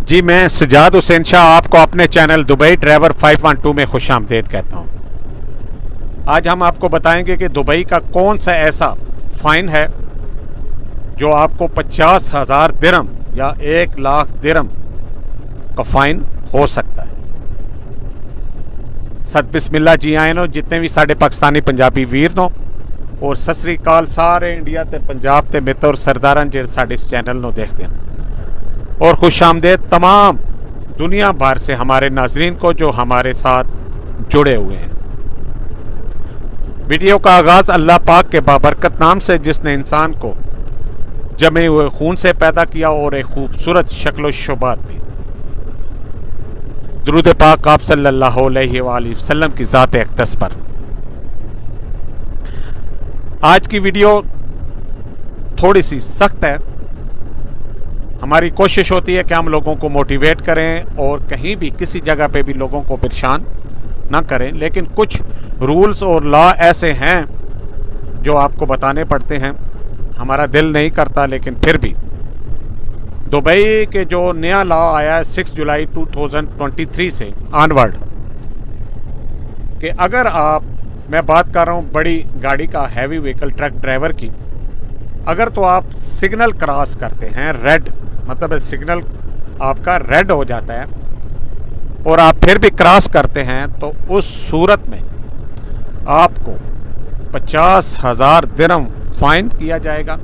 जी, मैं सजाद हुसैन शाह आपको अपने चैनल दुबई ड्राइवर 512 में खुशामदीद कहता हूँ। आज हम आपको बताएंगे कि दुबई का कौन सा ऐसा फ़ाइन है जो आपको 50,000 दिरहम या 1,00,000 दिरहम का फ़ाइन हो सकता है। सत बिस्मिल्लाह जी आए नो जितने भी साढ़े पाकिस्तानी पंजाबी वीर नो और सत श्री अकाल सारे इंडिया ते पंजाब ते मित्र सरदारान जो साढ़े इस चैनल नो देखते हैं और खुशामदीद तमाम दुनिया भर से हमारे नाजरीन को जो हमारे साथ जुड़े हुए हैं। वीडियो का आगाज़ अल्लाह पाक के बाबरकत नाम से जिसने इंसान को जमे हुए खून से पैदा किया और एक खूबसूरत शक्ल शुबात दी। दुरूद पाक आप सल्लल्लाहु अलैहि वसल्लम की ज़ात अक़दस पर। आज की वीडियो थोड़ी सी सख्त है। हमारी कोशिश होती है कि हम लोगों को मोटिवेट करें और कहीं भी किसी जगह पे भी लोगों को परेशान ना करें, लेकिन कुछ रूल्स और लॉ ऐसे हैं जो आपको बताने पड़ते हैं। हमारा दिल नहीं करता, लेकिन फिर भी दुबई के जो नया लॉ आया है 6 जुलाई 2023 से ऑनवर्ड कि अगर मैं बात कर रहा हूँ बड़ी गाड़ी का, हैवी व्हीकल ट्रक ड्राइवर की, अगर तो आप सिग्नल क्रॉस करते हैं, रेड मतलब सिग्नल आपका रेड हो जाता है और आप फिर भी क्रॉस करते हैं, तो उस सूरत में आपको 50,000 दिरहम फाइन किया जाएगा।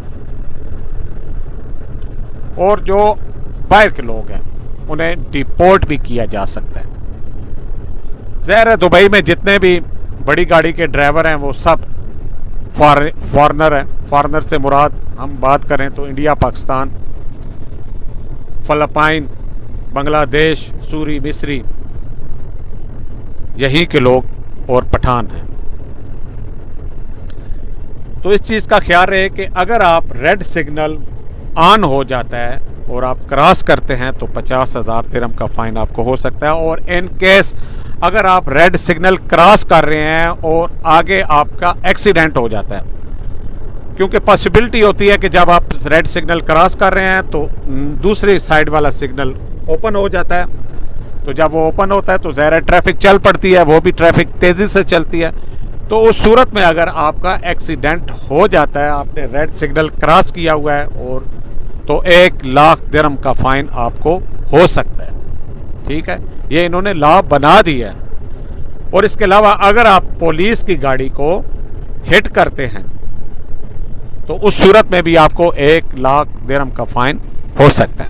और जो बाहर के लोग हैं उन्हें डिपोर्ट भी किया जा सकता है। ज़ाहिर है दुबई में जितने भी बड़ी गाड़ी के ड्राइवर हैं वो सब फॉरेनर हैं। फॉरेनर से मुराद हम बात करें तो इंडिया, पाकिस्तान, फ़िलिपाइन, बांग्लादेश, सूरी, मिस्री, यहीं के लोग और पठान हैं। तो इस चीज़ का ख्याल रहे कि अगर आप रेड सिग्नल ऑन हो जाता है और आप क्रॉस करते हैं तो 50,000 दिरहम का फ़ाइन आपको हो सकता है। और इन केस अगर आप रेड सिग्नल क्रॉस कर रहे हैं और आगे आपका एक्सीडेंट हो जाता है, क्योंकि पॉसिबिलिटी होती है कि जब आप रेड सिग्नल क्रॉस कर रहे हैं तो दूसरी साइड वाला सिग्नल ओपन हो जाता है। तो जब वो ओपन होता है तो ज़ाहिर ट्रैफिक चल पड़ती है, वो भी ट्रैफिक तेज़ी से चलती है। तो उस सूरत में अगर आपका एक्सीडेंट हो जाता है, आपने रेड सिग्नल क्रॉस किया हुआ है, और तो 1,00,000 दिरहम का फ़ाइन आपको हो सकता है। ठीक है, ये इन्होंने लॉ बना दिया है। और इसके अलावा अगर आप पुलिस की गाड़ी को हिट करते हैं तो उस सूरत में भी आपको 1,00,000 दिरहम का फ़ाइन हो सकता है।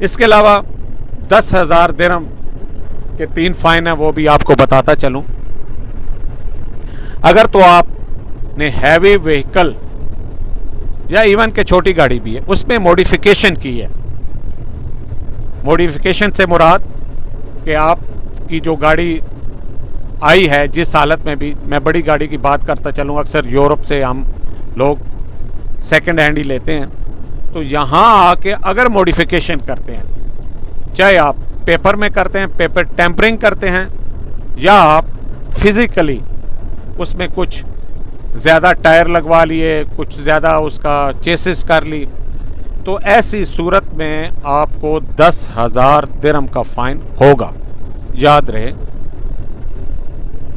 इसके अलावा 10,000 दिरहम के 3 फ़ाइन हैं, वो भी आपको बताता चलूं। अगर तो आपने हैवी व्हीकल या इवन के छोटी गाड़ी भी है उसमें मॉडिफिकेशन की है। मॉडिफिकेशन से मुराद कि आपकी जो गाड़ी आई है जिस हालत में भी, मैं बड़ी गाड़ी की बात करता चलूँ, अक्सर यूरोप से हम लोग सेकंड हैंड ही लेते हैं, तो यहाँ आके अगर मॉडिफिकेशन करते हैं, चाहे आप पेपर में करते हैं, पेपर टेम्परिंग करते हैं, या आप फिज़िकली उसमें कुछ ज़्यादा टायर लगवा लिए, कुछ ज़्यादा उसका चेसिस कर ली, तो ऐसी सूरत में आपको 10,000 दिरहम का फ़ाइन होगा, याद रहे।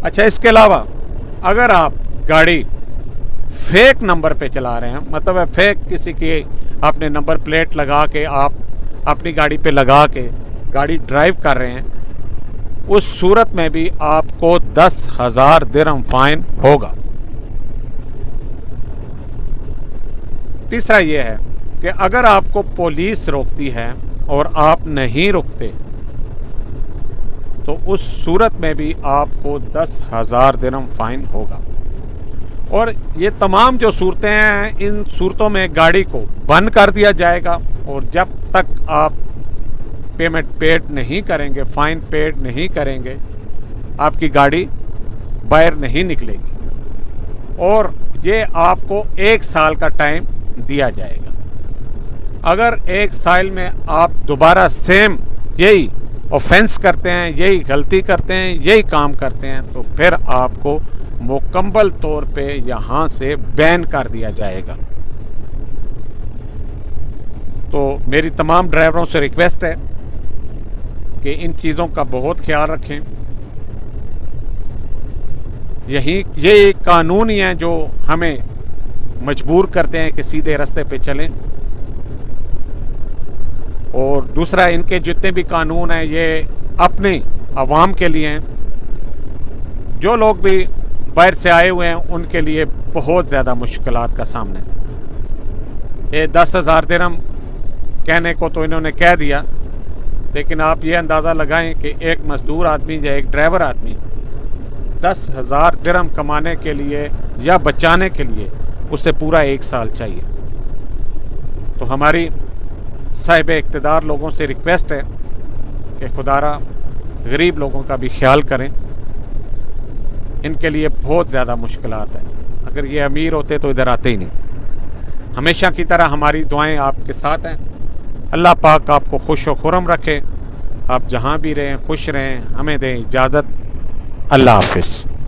अच्छा, इसके अलावा अगर आप गाड़ी फेक नंबर पे चला रहे हैं, मतलब है फेक किसी की आपने नंबर प्लेट लगा के आप अपनी गाड़ी पे लगा के गाड़ी ड्राइव कर रहे हैं, उस सूरत में भी आपको 10,000 दिरहम फ़ाइन होगा। तीसरा ये है कि अगर आपको पुलिस रोकती है और आप नहीं रुकते तो उस सूरत में भी आपको 10,000 दिरहम फ़ाइन होगा। और ये तमाम जो सूरतें हैं, इन सूरतों में गाड़ी को बंद कर दिया जाएगा और जब तक आप पेमेंट पेड नहीं करेंगे, फ़ाइन पेड नहीं करेंगे, आपकी गाड़ी बाहर नहीं निकलेगी। और ये आपको 1 साल का टाइम दिया जाएगा। अगर 1 साल में आप दोबारा सेम यही ऑफेंस करते हैं, यही गलती करते हैं, यही काम करते हैं, तो फिर आपको मुकम्मल तौर पे यहाँ से बैन कर दिया जाएगा। तो मेरी तमाम ड्राइवरों से रिक्वेस्ट है कि इन चीज़ों का बहुत ख्याल रखें। ये एक कानून ही है जो हमें मजबूर करते हैं कि सीधे रास्ते पे चलें। और दूसरा, इनके जितने भी कानून हैं ये अपने अवाम के लिए हैं। जो लोग भी बाहर से आए हुए हैं उनके लिए बहुत ज़्यादा मुश्किलात का सामना है। ये 10,000 दिरहम कहने को तो इन्होंने कह दिया, लेकिन आप ये अंदाज़ा लगाएं कि एक मज़दूर आदमी या एक ड्राइवर आदमी 10,000 दिरहम कमाने के लिए या बचाने के लिए उसे पूरा 1 साल चाहिए। तो हमारी साहिब इक़्तिदार लोगों से रिक्वेस्ट है कि खुदारा गरीब लोगों का भी ख्याल करें। इनके लिए बहुत ज़्यादा मुश्किलात है। अगर ये अमीर होते तो इधर आते ही नहीं। हमेशा की तरह हमारी दुआएं आपके साथ हैं। अल्लाह पाक आपको खुश व खुर्रम रखे। आप जहाँ भी रहें खुश रहें। हमें दें इजाज़त। अल्लाह हाफ़िज़।